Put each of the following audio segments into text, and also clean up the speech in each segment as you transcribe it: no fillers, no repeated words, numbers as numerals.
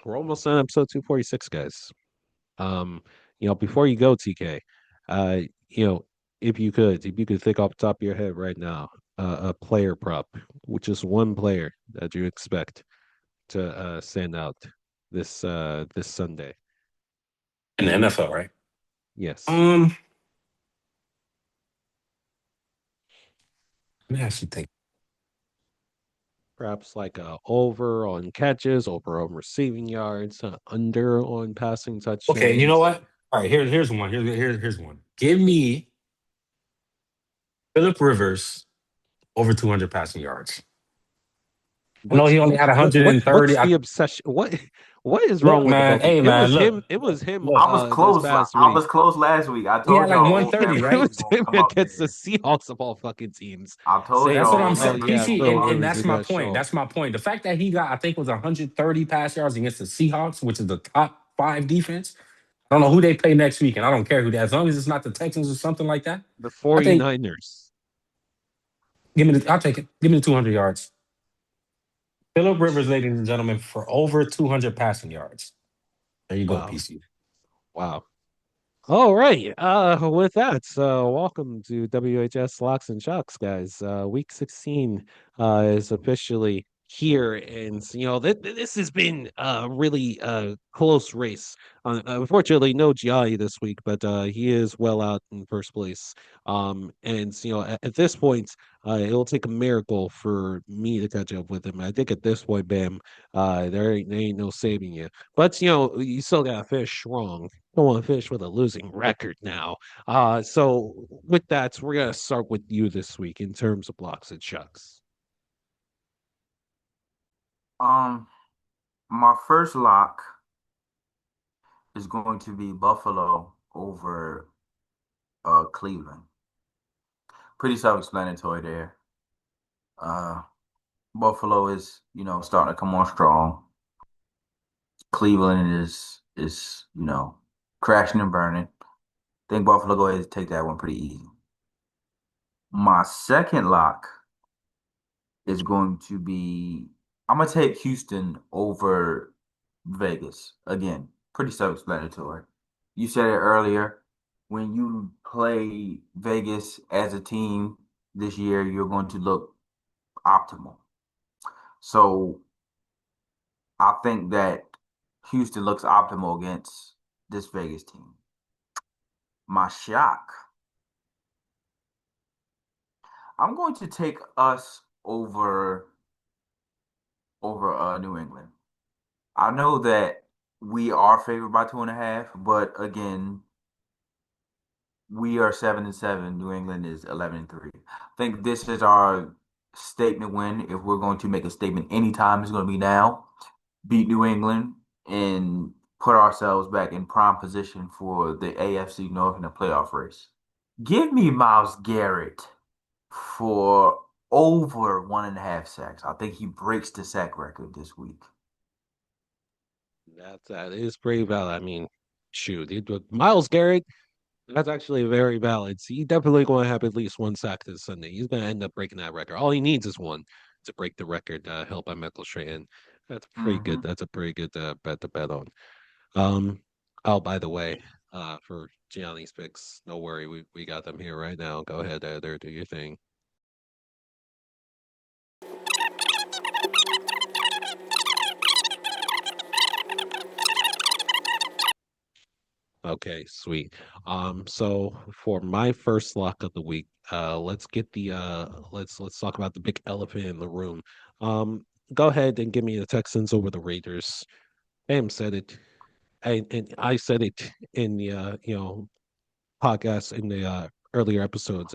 we're almost on episode 246, guys. Um, before you go, TK, uh, you know, if you could think off the top of your head right now, a player prop, which is one player that you expect to stand out this Sunday. In the NFL, right? Yes. Um, Let me actually think. Perhaps like over on catches, over on receiving yards, under on passing Okay, you know touchdowns. what? All right, here's one. Here's one. Give me Philip Rivers over 200 passing yards. I know What's he only had what's 130. the obsession? What is Look, wrong with the man. Broncos? Hey, It man. was Look, him. It was him. look. I was This close. past I week. was close last week. I He had told like y'all old 130, Cam It right? Newton was gonna him come up against the there. Seahawks of all fucking teams. I told Saying, That's what y'all I'm old saying. "Oh Cam yeah, Newton PC, come Phil and up. Rivers, that's he my got point. shown." That's my point. The fact that he got, I think, was 130 pass yards against the Seahawks, which is the top five defense. I don't know who they play next week, and I don't care who that. As long as it's not the Texans or something like that, The I think 49ers. give me the. I'll take it. Give me the 200 yards. Philip Rivers, ladies and gentlemen, for over 200 passing yards. There you go, Wow, PC. wow. All right. With that, welcome to WHS Locks and Shocks, guys. Week 16 is officially here, and this has been a really close race. Unfortunately, no Gianni this week, but he is well out in first place. And at this point, it'll take a miracle for me to catch up with him. I think at this point, Bam, there ain't no saving you. But you still got to finish strong. Don't want to finish with a losing record now. So with that, we're gonna start with you this week in terms of blocks and chucks. Um, my first lock is going to be Buffalo over Cleveland. Pretty self-explanatory there. Uh, Buffalo is, starting to come on strong. Cleveland is, crashing and burning. Think Buffalo go ahead and take that one pretty easy. My second lock is going to be I'm gonna take Houston over Vegas. Again, pretty self-explanatory. You said it earlier. When you play Vegas as a team this year, you're going to look optimal. So I think that Houston looks optimal against this Vegas team. My shock, I'm going to take us over New England. I know that we are favored by 2.5, but again, we are 7-7. New England is 11-3. I think this is our statement win. If we're going to make a statement anytime, it's going to be now. Beat New England and put ourselves back in prime position for the AFC North in the playoff race. Give me Miles Garrett for over 1.5 sacks. I think he breaks the sack record this week. That is pretty valid. I mean, shoot, Miles Garrett. That's actually very valid. So he's definitely going to have at least one sack this Sunday. He's going to end up breaking that record. All he needs is one to break the record held by Michael Strahan. That's pretty good. Hmm That's a pretty good bet to bet on. Um, oh, by the way, for Gianni's picks, no worry, we got them here right now. Go ahead, Eder, do your thing. Okay, sweet. So for my first lock of the week, let's talk about the big elephant in the room. Um, Go ahead and give me the Texans over the Raiders. Bam said it, and I said it in the podcast in the earlier episodes.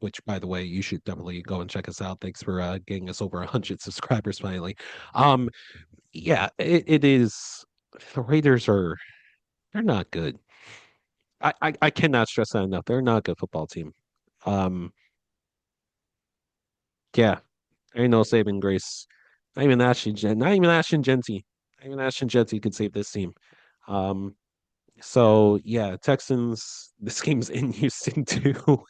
Which by the way, you should definitely go and check us out. Thanks for getting us over 100 subscribers finally. Um, yeah, it is. The Raiders are they're not good. I cannot stress that enough. They're not a good football team. Um, yeah, there ain't no saving grace. Not even Ashton Genty. Not even Ashton Genty could save this team. Um, so yeah, Texans. This game's in Houston too.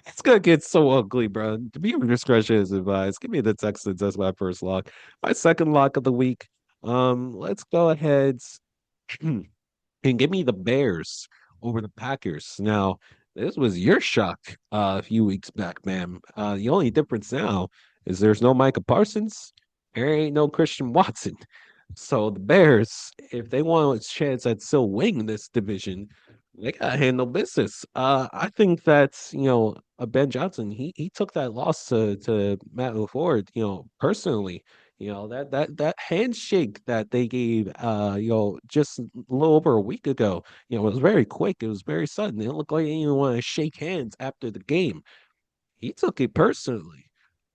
It's gonna get so ugly, bro. To be your discretion is advised. Give me the Texans as my first lock. My second lock of the week. Let's go ahead and give me the Bears over the Packers. Now, this was your shock a few weeks back, ma'am. The only difference now is there's no Micah Parsons, there ain't no Christian Watson. So the Bears, if they want a chance at still winning this division, they gotta handle business. I think that's Ben Johnson. He took that loss to Matt LaFleur, personally. That handshake that they gave, just a little over a week ago. It was very quick. It was very sudden. It looked like he didn't even want to shake hands after the game. He took it personally.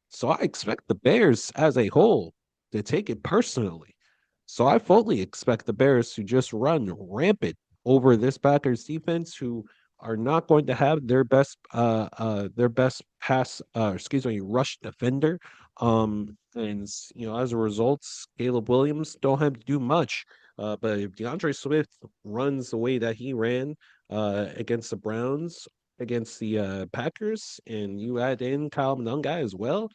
So I expect the Bears as a whole to take it personally. So I fully expect the Bears to just run rampant over this Packers defense, who are not going to have their best pass excuse me rush defender. And as a result, Caleb Williams don't have to do much. But if DeAndre Swift runs the way that he ran against the Browns, against the Packers, and you add in Kyle Monangai as well,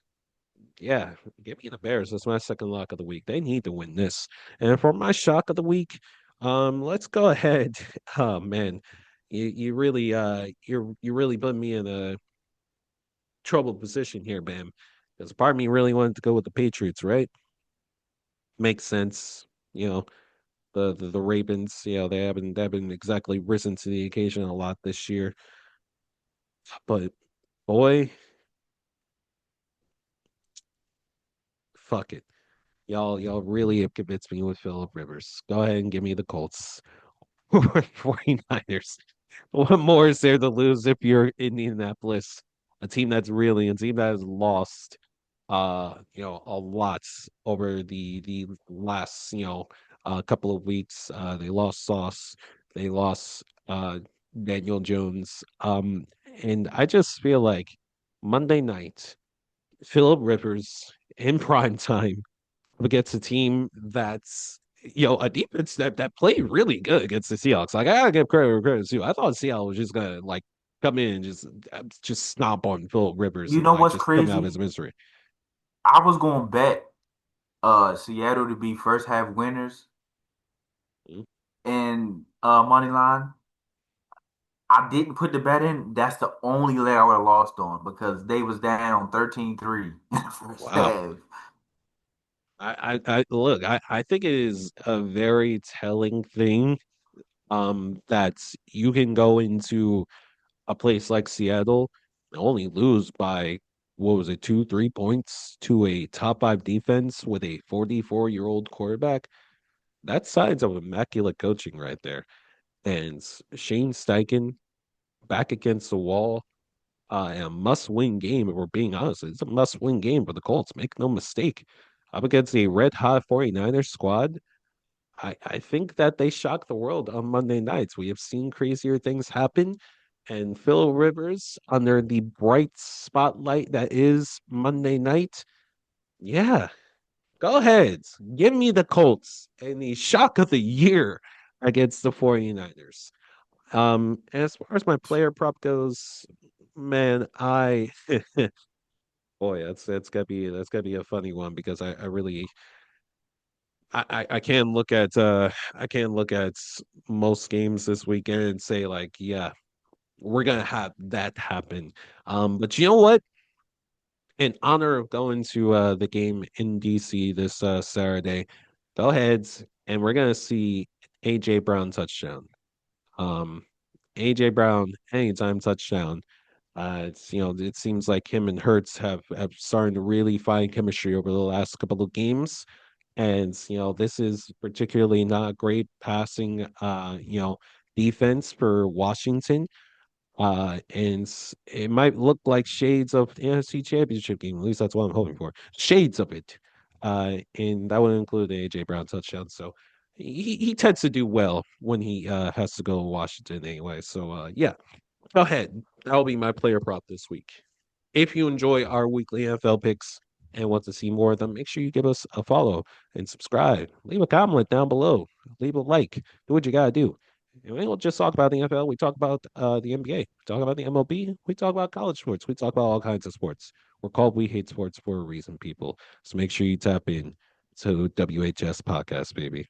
yeah, give me the Bears. That's my second lock of the week. They need to win this. And for my shock of the week, let's go ahead. Oh man, you really you really put me in a troubled position here, Bam. Because part of me really wanted to go with the Patriots, right? Makes sense. You know, the Ravens, they haven't exactly risen to the occasion a lot this year. But boy, fuck it. Y'all really have convinced me with Philip Rivers. Go ahead and give me the Colts. 49ers. What more is there to lose if you're Indianapolis? A team that has lost a lot over the last, couple of weeks. They lost Sauce, they lost Daniel Jones. And I just feel like Monday night, Philip Rivers in prime time against a team that's a defense that played really good against the Seahawks. Like I gotta give credit where credit's due. I thought Seattle was just gonna like come in and just stomp on Philip Rivers You and know like what's just come out of crazy? his misery. I was gonna bet Seattle to be first half winners Mm. in money line. I didn't put the bet in. That's the only leg I would have lost on because they was down 13-3 in the first Wow. half. I look, I think it is a very telling thing that you can go into a place like Seattle and only lose by what was it, 2, 3 points to a top five defense with a 44-year-old quarterback. That's signs of immaculate coaching right there. And Shane Steichen back against the wall, a must-win game. If we're being honest, it's a must-win game for the Colts. Make no mistake. Up against a red-hot 49ers squad, I think that they shocked the world on Monday nights. We have seen crazier things happen. And Phil Rivers, under the bright spotlight that is Monday night, yeah, go ahead. Give me the Colts and the shock of the year against the 49ers. And as far as my player prop goes, man, boy, that's gotta be a funny one because I really I can't look at most games this weekend and say like, yeah, we're gonna have that happen. But you know what? In honor of going to the game in DC this Saturday, go ahead and we're gonna see AJ Brown touchdown. Um, AJ Brown anytime touchdown. It seems like him and Hertz have started to really find chemistry over the last couple of games. And this is particularly not great passing defense for Washington. It might look like shades of the NFC Championship game. At least that's what I'm hoping for. Shades of it. And that would include the AJ Brown touchdown. So he tends to do well when he has to go to Washington anyway. So yeah, go ahead. That'll be my player prop this week. If you enjoy our weekly NFL picks and want to see more of them, make sure you give us a follow and subscribe. Leave a comment down below. Leave a like. Do what you gotta do. And we don't just talk about the NFL. We talk about the NBA. We talk about the MLB. We talk about college sports. We talk about all kinds of sports. We're called We Hate Sports for a reason, people. So make sure you tap in. to WHS podcast, baby.